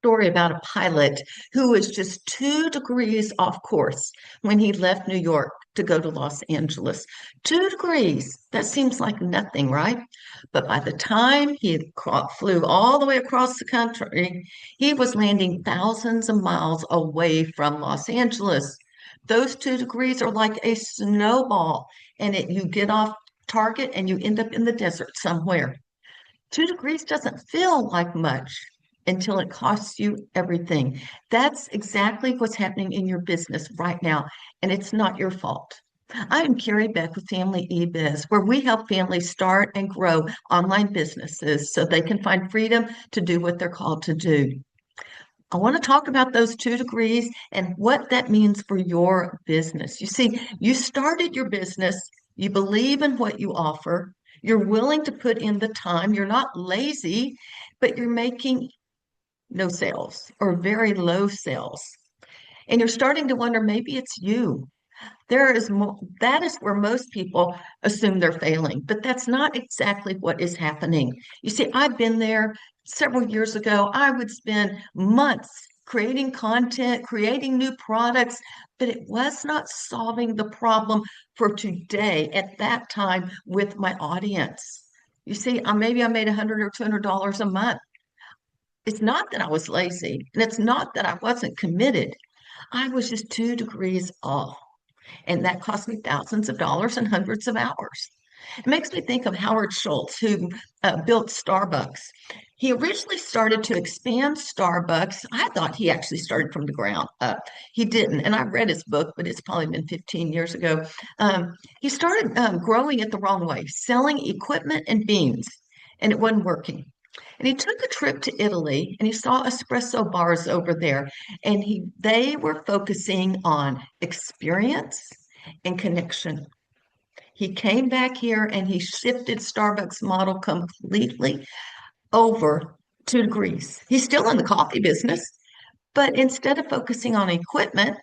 story about a pilot who was just 2 degrees off course when he left New York to go to Los Angeles. 2 degrees. That seems like nothing, right? But by the time he flew all the way across the country, he was landing thousands of miles away from Los Angeles. Those 2 degrees are like a snowball, and you get off target and you end up in the desert somewhere. 2 degrees doesn't feel like much until it costs you everything. That's exactly what's happening in your business right now, and it's not your fault. I'm Carrie Beck with Family eBiz, where we help families start and grow online businesses so they can find freedom to do what they're called to do. I want to talk about those 2 degrees and what that means for your business. You see, you started your business, you believe in what you offer, you're willing to put in the time, you're not lazy, but you're making no sales or very low sales. And you're starting to wonder, maybe it's you. That is where most people assume they're failing, but that's not exactly what is happening. You see, I've been there several years ago. I would spend months creating content, creating new products, but it was not solving the problem for today at that time with my audience. You see, maybe I made $100 or $200 a month. It's not that I was lazy, and it's not that I wasn't committed. I was just 2 degrees off. And that cost me thousands of dollars and hundreds of hours. It makes me think of Howard Schultz, who built Starbucks. He originally started to expand Starbucks. I thought he actually started from the ground up. He didn't. And I read his book, but it's probably been 15 years ago. He started growing it the wrong way, selling equipment and beans, and it wasn't working. And he took a trip to Italy and he saw espresso bars over there. And they were focusing on experience and connection. He came back here and he shifted Starbucks model completely over 2 degrees. He's still in the coffee business, but instead of focusing on equipment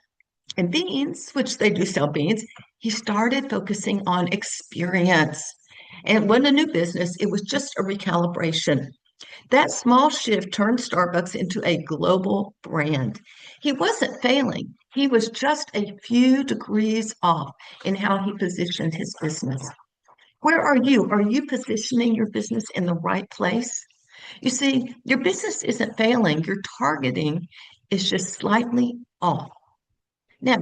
and beans, which they do sell beans, he started focusing on experience. And it wasn't a new business, it was just a recalibration. That small shift turned Starbucks into a global brand. He wasn't failing. He was just a few degrees off in how he positioned his business. Where are you? Are you positioning your business in the right place? You see, your business isn't failing. Your targeting is just slightly off. Now,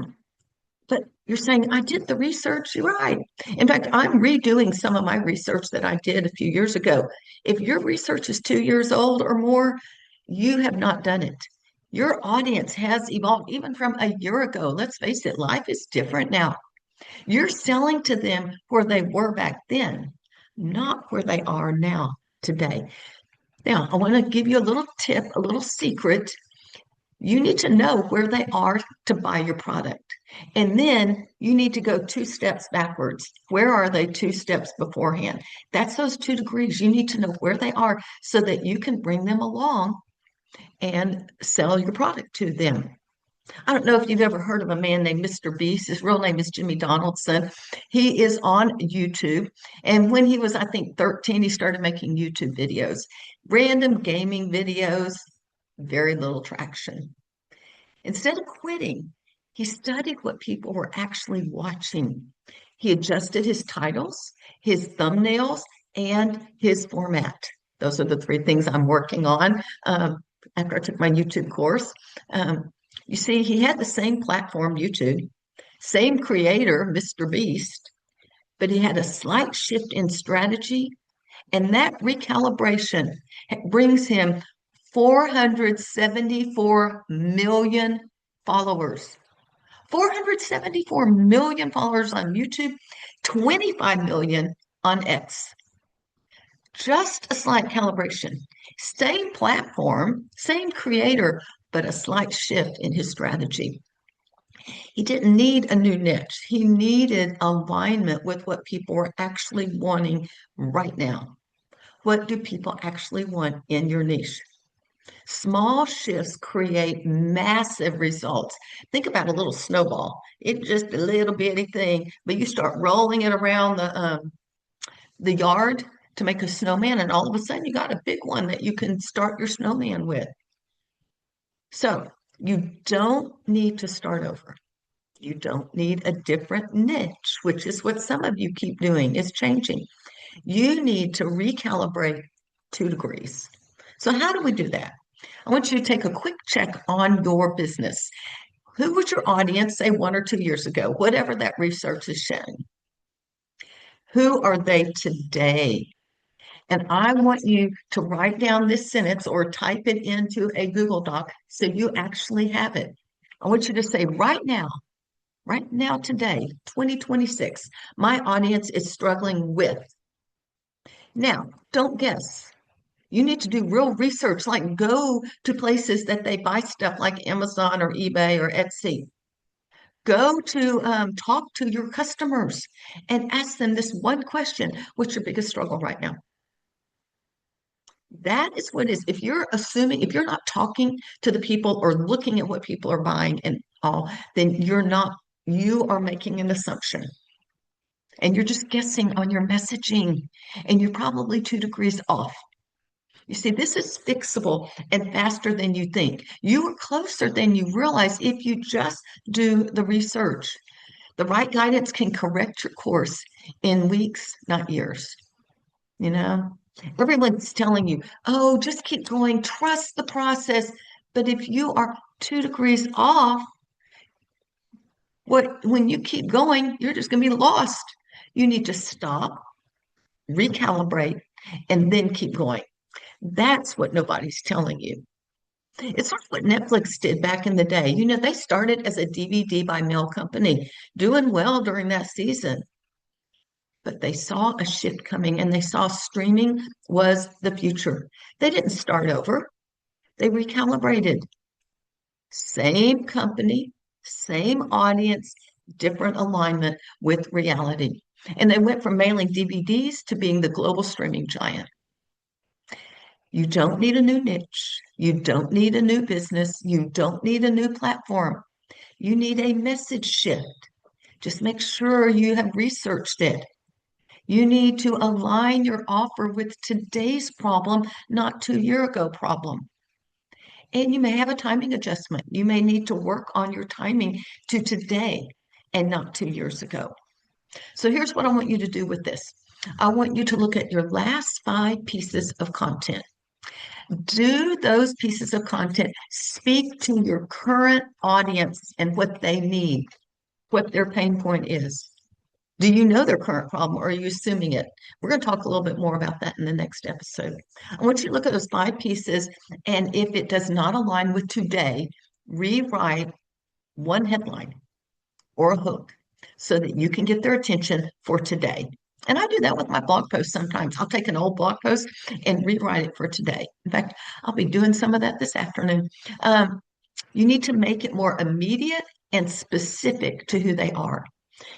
but you're saying, I did the research. You're right. In fact, I'm redoing some of my research that I did a few years ago. If your research is 2 years old or more, you have not done it. Your audience has evolved even from a year ago. Let's face it, life is different now. You're selling to them where they were back then, not where they are now today. Now, I want to give you a little tip, a little secret. You need to know where they are to buy your product. And then you need to go 2 steps backwards. Where are they 2 steps beforehand? That's those 2 degrees. You need to know where they are so that you can bring them along and sell your product to them. I don't know if you've ever heard of a man named Mr. Beast. His real name is Jimmy Donaldson. He is on YouTube. And when he was, I think, 13, he started making YouTube videos, random gaming videos, very little traction. Instead of quitting, he studied what people were actually watching. He adjusted his titles, his thumbnails, and his format. Those are the 3 things I'm working on after I took my YouTube course. You see, he had the same platform, YouTube, same creator, Mr. Beast, but he had a slight shift in strategy, and that recalibration brings him 474 million followers. 474 million followers on YouTube, 25 million on X. Just a slight calibration. Same platform, same creator, but a slight shift in his strategy. He didn't need a new niche. He needed alignment with what people were actually wanting right now. What do people actually want in your niche? Small shifts create massive results. Think about a little snowball. It's just a little bitty thing, but you start rolling it around the yard to make a snowman, and all of a sudden you got a big one that you can start your snowman with. So you don't need to start over. You don't need a different niche, which is what some of you keep doing, is changing. You need to recalibrate 2 degrees. So how do we do that? I want you to take a quick check on your business. Who was your audience, say 1 or 2 years ago, whatever that research is showing? Who are they today? And I want you to write down this sentence or type it into a Google Doc so you actually have it. I want you to say right now, today, 2026, my audience is struggling with. Now, don't guess. You need to do real research, like go to places that they buy stuff like Amazon or eBay or Etsy. Go to talk to your customers and ask them this one question: what's your biggest struggle right now? That is what is, if you're assuming, if you're not talking to the people or looking at what people are buying and all, then you are making an assumption and you're just guessing on your messaging and you're probably 2 degrees off. You see, this is fixable and faster than you think. You are closer than you realize if you just do the research. The right guidance can correct your course in weeks, not years. You know, everyone's telling you, oh, just keep going, trust the process. But if you are 2 degrees off, when you keep going, you're just going to be lost. You need to stop, recalibrate, and then keep going. That's what nobody's telling you. It's sort of what Netflix did back in the day. You know, they started as a DVD by mail company, doing well during that season, but they saw a shift coming and they saw streaming was the future. They didn't start over, they recalibrated. Same company, same audience, different alignment with reality. And they went from mailing DVDs to being the global streaming giant. You don't need a new niche. You don't need a new business. You don't need a new platform. You need a message shift. Just make sure you have researched it. You need to align your offer with today's problem, not 2 year ago problem. And you may have a timing adjustment. You may need to work on your timing to today and not 2 years ago. So here's what I want you to do with this. I want you to look at your last 5 pieces of content. Do those pieces of content speak to your current audience and what they need, what their pain point is? Do you know their current problem or are you assuming it? We're going to talk a little bit more about that in the next episode. I want you to look at those 5 pieces, and if it does not align with today, rewrite one headline or a hook so that you can get their attention for today. And I do that with my blog posts sometimes. I'll take an old blog post and rewrite it for today. In fact, I'll be doing some of that this afternoon. You need to make it more immediate and specific to who they are.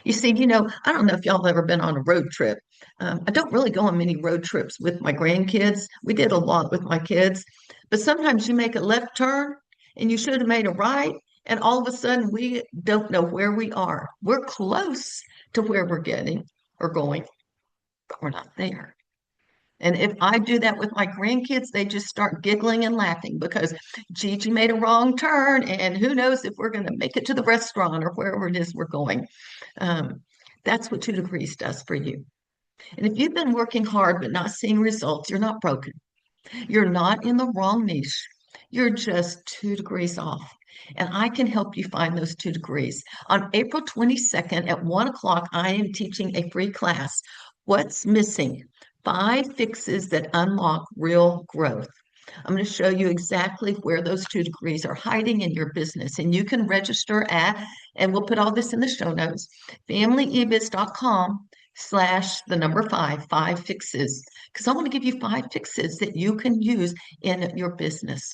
You see, I don't know if y'all have ever been on a road trip. I don't really go on many road trips with my grandkids. We did a lot with my kids, but sometimes you make a left turn and you should have made a right, and all of a sudden we don't know where we are. We're close to where we're getting or going, but we're not there. And if I do that with my grandkids, they just start giggling and laughing because Gigi made a wrong turn, and who knows if we're going to make it to the restaurant or wherever it is we're going. Um, that's what 2 degrees does for you. And if you've been working hard but not seeing results, you're not broken. You're not in the wrong niche. You're just 2 degrees off. And I can help you find those 2 degrees. On April 22nd at 1 o'clock, I am teaching a free class. What's missing? 5 fixes that unlock real growth. I'm going to show you exactly where those 2 degrees are hiding in your business. And you can register at, and we'll put all this in the show notes, familyebiz.com/5, 5 fixes, because I want to give you 5 fixes that you can use in your business.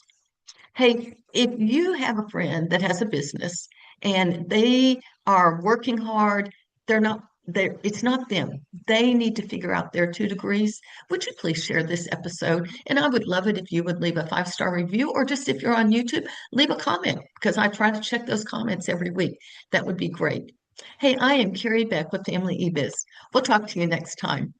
Hey, if you have a friend that has a business and they are working hard, it's not them. They need to figure out their 2 degrees. Would you please share this episode? And I would love it if you would leave a 5-star review, or just if you're on YouTube, leave a comment, because I try to check those comments every week. That would be great. Hey, I am Carrie Beck with Family eBiz. We'll talk to you next time.